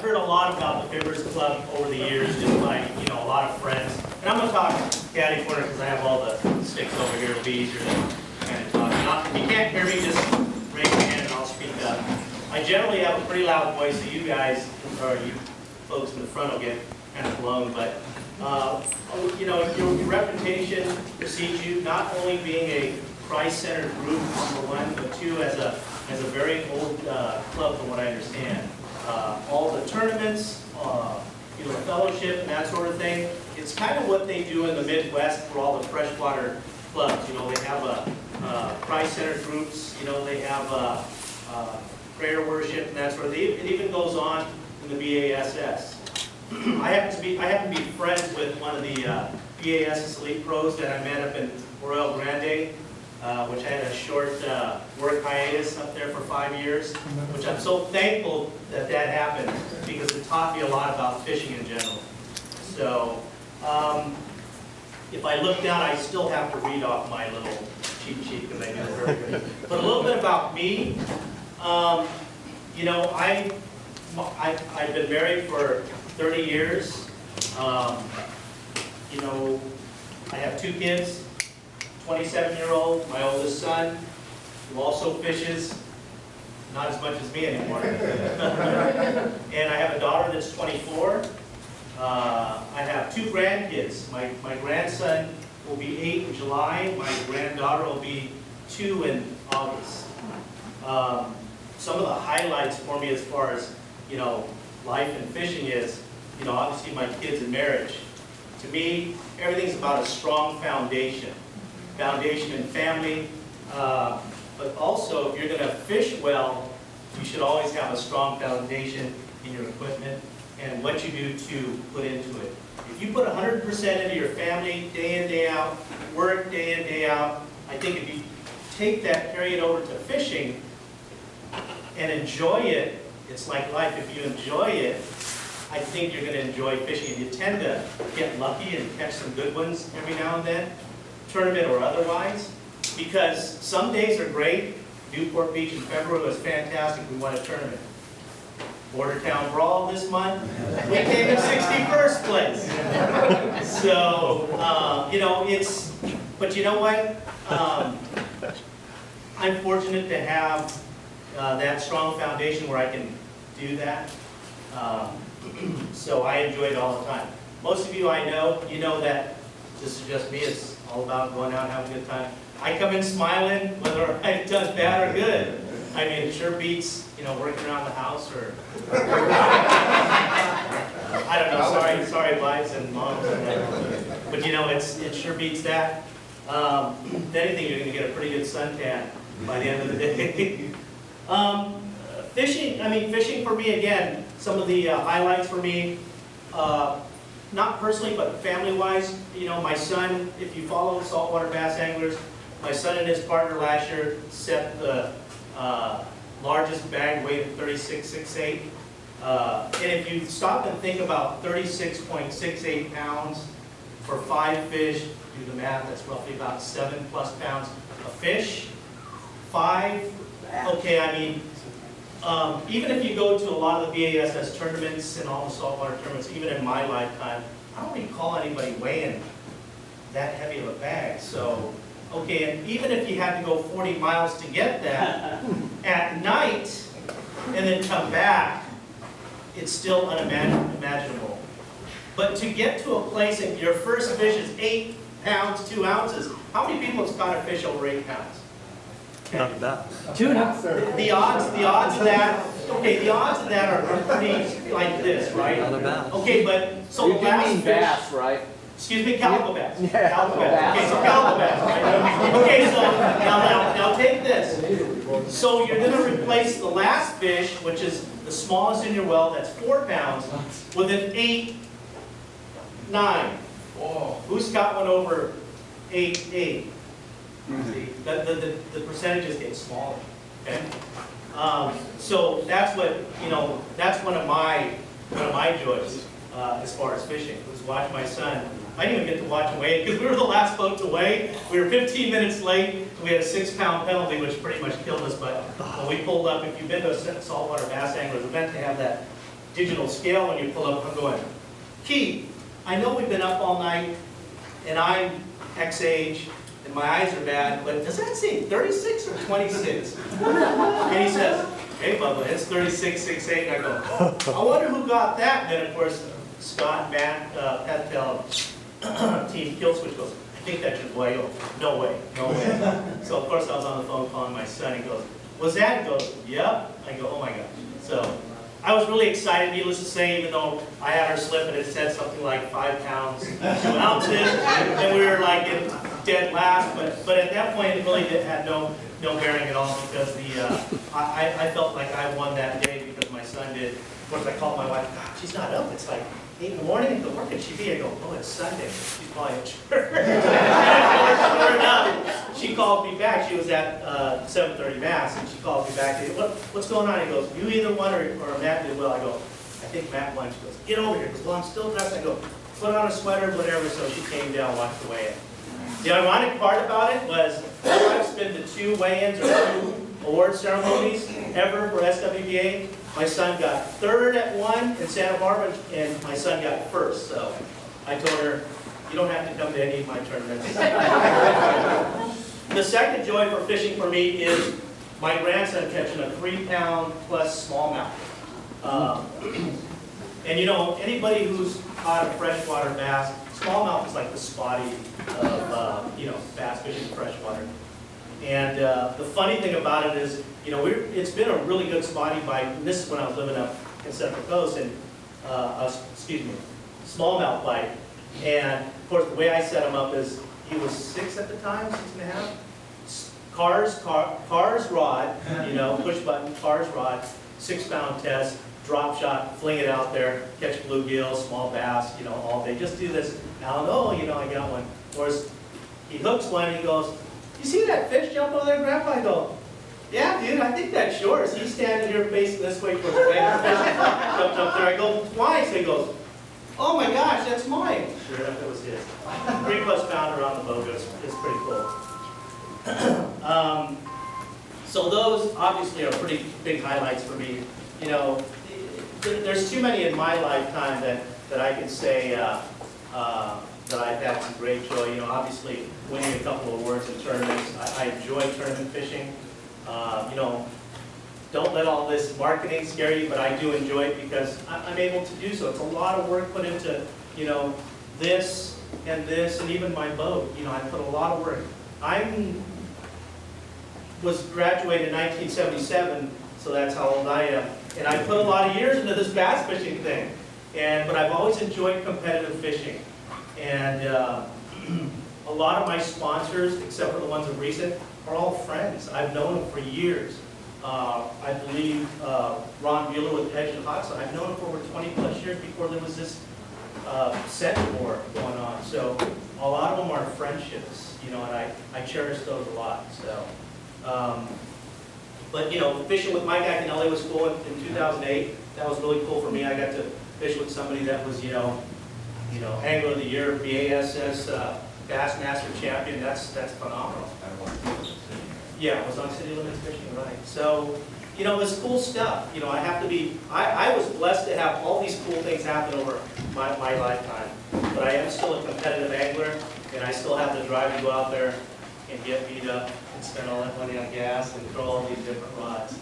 heard a lot about the Fibbers Club over the years, just by, a lot of friends. And I'm going to talk catty corner because I have all the sticks over here. It'll be easier to kind of talk. If you can't hear me, just raise your hand and I'll speak up. I generally have a pretty loud voice, so you guys, or you folks in the front will get kind of blown. But, your reputation precedes you, not only being a Christ-centered group, number one, but two, as a very old club from what I understand. All the tournaments, the fellowship and that sort of thing, it's kind of what they do in the Midwest for all the freshwater clubs. They have Christ-centered groups, they have prayer worship and that sort of thing. It even goes on in the BASS. I happen to be friends with one of the BASS Elite Pros that I met up in Royal Grande, which I had a short work hiatus up there for 5 years, which I'm so thankful that happened because it taught me a lot about fishing in general. So if I look down, I still have to read off my little cheat sheet because I do it very good. But a little bit about me. I've been married for 30 years. I have 2 kids. 27-year-old, my oldest son, who also fishes, not as much as me anymore. And I have a daughter that's 24. I have 2 grandkids. My grandson will be 8 in July. My granddaughter will be 2 in August. Some of the highlights for me as far as, life and fishing is, obviously my kids and marriage. To me, everything's about a strong foundation. Foundation in family, but also if you're going to fish well, you should always have a strong foundation in your equipment and what you do to put into it. If you put 100% into your family day in, day out, work day in, day out, I think if you take that, carry it over to fishing and enjoy it, it's like life. If you enjoy it, I think you're going to enjoy fishing. And you tend to get lucky and catch some good ones every now and then, tournament or otherwise, because some days are great. Newport Beach in February was fantastic. We won a tournament. Bordertown Brawl this month, we came in 61st place. So, but you know what? I'm fortunate to have that strong foundation where I can do that. So I enjoy it all the time. Most of you I know, you know that this is just me. It's all about going out and having a good time. I come in smiling, whether I've done bad or good. I mean, it sure beats, working around the house or I don't know. Sorry, wives and moms. But it sure beats that. If anything, you're going to get a pretty good suntan by the end of the day. Fishing for me again. Some of the highlights for me. Not personally, but family-wise, my son, if you follow saltwater bass anglers, my son and his partner last year set the largest bag weight of 36.68. And if you stop and think about 36.68 pounds for 5 fish, do the math, that's roughly about 7+ pounds of fish. 5, okay, even if you go to a lot of the BASS tournaments and all the saltwater tournaments, even in my lifetime, I don't recall anybody weighing that heavy of a bag. So, okay, and even if you had to go 40 miles to get that at night and then come back, it's still unimaginable. But to get to a place and your first fish is 8 pounds, 2 ounces, how many people have caught a fish over 8 pounds? Not bad. Tuna. The odds of that. Okay, the odds of that are pretty like this, right? Not bad. Okay, but so the last fish. Bass, right? Excuse me, calico bass. Yeah, Calico bass. Okay, so calico bass, right? Okay, so now take this. So you're going to replace the last fish, which is the smallest in your well, that's 4 pounds, with an 8, 9. Whoa. Who's got one over 8, 8? See, the percentages get smaller. Okay, so that's what that's one of my joys as far as fishing was watching my son. I didn't even get to watch him weigh because we were the last boat to weigh. We were 15 minutes late. We had a 6-pound penalty, which pretty much killed us. But when we pulled up, if you've been to a saltwater bass anglers event, they have that digital scale when you pull up. I'm going, Keith, I know we've been up all night, and I'm X age, and my eyes are bad, but does that say 36 or 26? And he says, hey, Bubba, it's 36.68. And I go, I wonder who got that. And then, of course, Scott, Matt, Patel, Team Kill Switch goes, I think that's your boy. I go, no way, no way. So, of course, I was on the phone calling my son. He goes, was that? He goes, yep. I go, oh my gosh. So, I was really excited, needless to say, even though I had her slip and it said something like 5 pounds, 2 ounces, and we were like in dead last. But at that point, it really had no bearing at all because I felt like I won that day because my son did. Of course, I called my wife. God, she's not up. It's like 8 in the morning. I go, where could she be? I go, oh, it's Sunday. She's probably at church. Sure enough, she called me back. She was at 7:30 Mass, and she called me back. She goes, what's going on? He goes, you either won or Matt did well. I go, I think Matt won. She goes, get over here. He goes, well, I'm still dressed. I go, put on a sweater, whatever. So she came down, watched the weigh-in. The ironic part about it was I've been to 2 weigh-ins or 2 award ceremonies ever for SWBA. My son got 3rd at one in Santa Barbara, and my son got 1st. So I told her, you don't have to come to any of my tournaments. The second joy for fishing for me is my grandson catching a 3-pound plus smallmouth. And you know, anybody who's caught a freshwater bass, smallmouth is like the spotty of bass fishing freshwater. And the funny thing about it is, you know, it's been a really good spotty bite. And this is when I was living up in Central Coast, and smallmouth bite. And of course, the way I set him up is he was 6 at the time, 6.5. Cars rod, you know, push button, cars rod, 6-pound test, drop shot, fling it out there, catch bluegill, small bass, you know, all day. Just do this. Alan, oh, you know, I got one. Of course, he hooks one, and he goes, you see that fish jump over there, Grandpa? I go, yeah, dude, I think that's yours. He's standing here facing this way for the fish. Jumped up there. I go, why? So he goes, oh my gosh, that's mine. Sure enough, it was his. 3+ pounder on the boat. It's pretty cool. So those obviously are pretty big highlights for me. You know, there's too many in my lifetime that I can say that I've had some great joy. You know, obviously winning a couple of awards in tournaments. I enjoy tournament fishing. You know, don't let all this marketing scare you, but I do enjoy it because I'm able to do so. It's a lot of work put into, you know, this and even my boat. You know, I put a lot of work. Was graduated in 1977, so that's how old I am. And I put a lot of years into this bass fishing thing. But I've always enjoyed competitive fishing. And a lot of my sponsors, except for the ones of recent, are all friends. I've known them for years. I believe Ron Bueller with Edge and Hudson, I've known him for over 20+ years before there was this scent war going on. So a lot of them are friendships, you know, and I cherish those a lot. So, but you know, fishing with Mike Akinelli was cool in 2008. That was really cool for me. I got to fish with somebody that was, you know, Angler of the Year, BASS Bassmaster Champion. That's phenomenal. Yeah, it was on City Limits Fishing, right? So, you know, it's cool stuff. You know, I was blessed to have all these cool things happen over my lifetime. But I am still a competitive angler, and I still have the drive to go out there and get beat up and spend all that money on gas and throw all these different rods.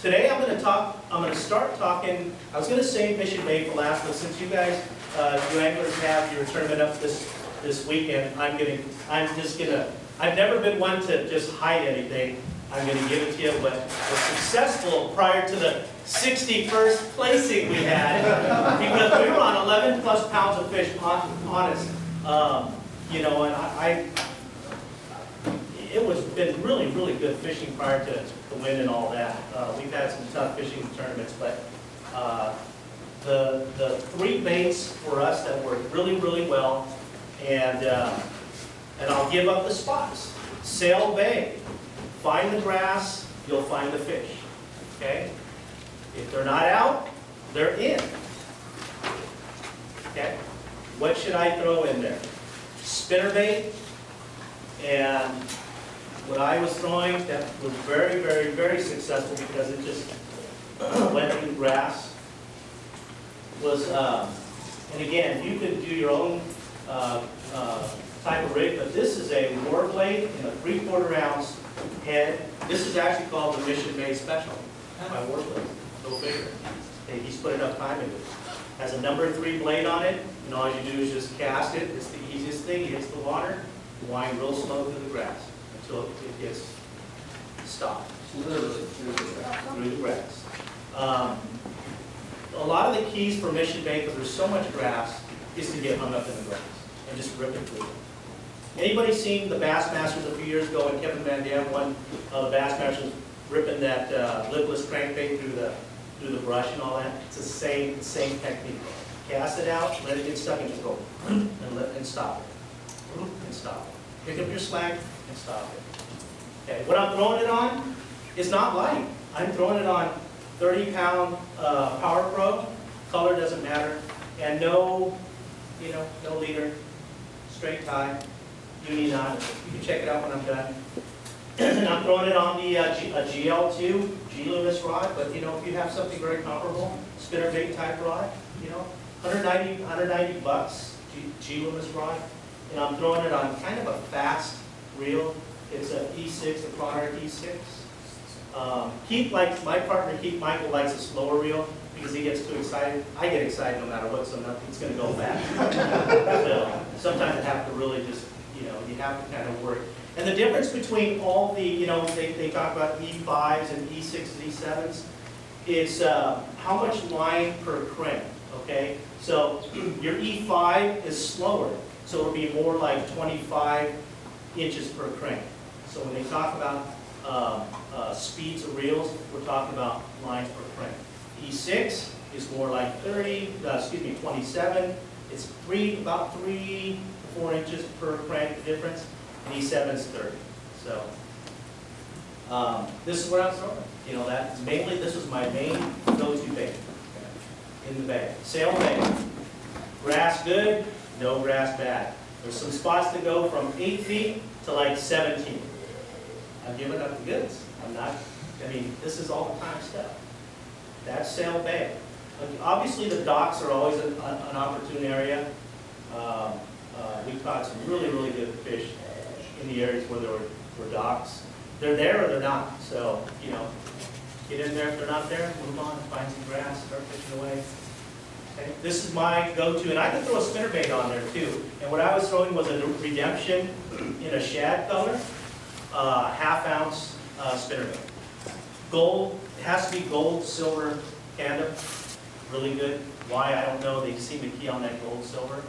Today I'm going to start talking. I was going to save Mission Bay for last, but since you guys, you anglers have your tournament up this weekend, I've never been one to just hide anything. I'm going to give it to you, but was successful prior to the 61st placing we had, because we were on 11+ pounds of fish, honest. You know, and it was been really, really good fishing prior to the wind and all that. We've had some tough fishing tournaments, but the 3 baits for us that worked really, really well, and I'll give up the spots. Sail Bay. Find the grass, you'll find the fish. Okay? If they're not out, they're in. Okay? What should I throw in there? Spinnerbait. And what I was throwing that was very, very, very successful because it just went through grass was, and again, you could do your own type of rig, but this is a war blade in a 3/4 ounce head. This is actually called the Mission Bay Special, my war blade. Go figure. He's put enough time into it. Has a number 3 blade on it, and all you do is just cast it. It's the easiest thing. It hits the water, wind real slow through the grass until it gets stopped. Literally Through the grass. A lot of the keys for Mission Bay, because there's so much grass, is to get hung up in the grass and just rip it through. Anybody seen the Bassmasters a few years ago when Kevin Van Dam won the Bassmasters, ripping that lipless crankbait through the brush and all that? It's the same technique. Cast it out, let it get stuck, and just go and stop it. And stop it. Pick up your slack and stop it. Okay, what I'm throwing it on is not light. I'm throwing it on 30-pound Power Pro. Color doesn't matter, and no leader, straight tie, uni knot. You can check it out when I'm done. And I'm throwing it on the GL2 G-Loomis rod, but if you have something very comparable, spinnerbait type rod, 190 bucks G-Loomis rod, and I'm throwing it on kind of a fast reel. It's an E6, a Product E6. Keith likes, my partner Keith Michael likes a slower reel because he gets too excited. I get excited no matter what, so it's going to go fast. So sometimes I have to really just, you have to kind of work. And the difference between all the, they talk about E5s and E6s, E7s, is how much line per crank, okay? So your E5 is slower, so it'll be more like 25 inches per crank. So when they talk about speeds of reels, we're talking about lines per crank. E6 is more like 27. It's about 3 to 4 inches per crank difference. And E7 is 30. So this is what I'm throwing. That's mainly, this was my main go-to bait in the bag. Sail bag. Grass good, no grass bad. There's some spots that go from 8 feet to like 17. I'm giving up the goods. This is all the time stuff. That's sail bag. Obviously the docks are always an opportune area. We've caught some really, really good fish in the areas where there were docks. They're there or they're not. So, get in there if they're not there, move on, find some grass, start fishing away. Okay. This is my go-to, and I can throw a spinnerbait on there too. And what I was throwing was a Redemption in a shad color, half-ounce spinnerbait. Gold, it has to be gold, silver, tandem, really good. Why, I don't know, they seem to key on that gold, silver.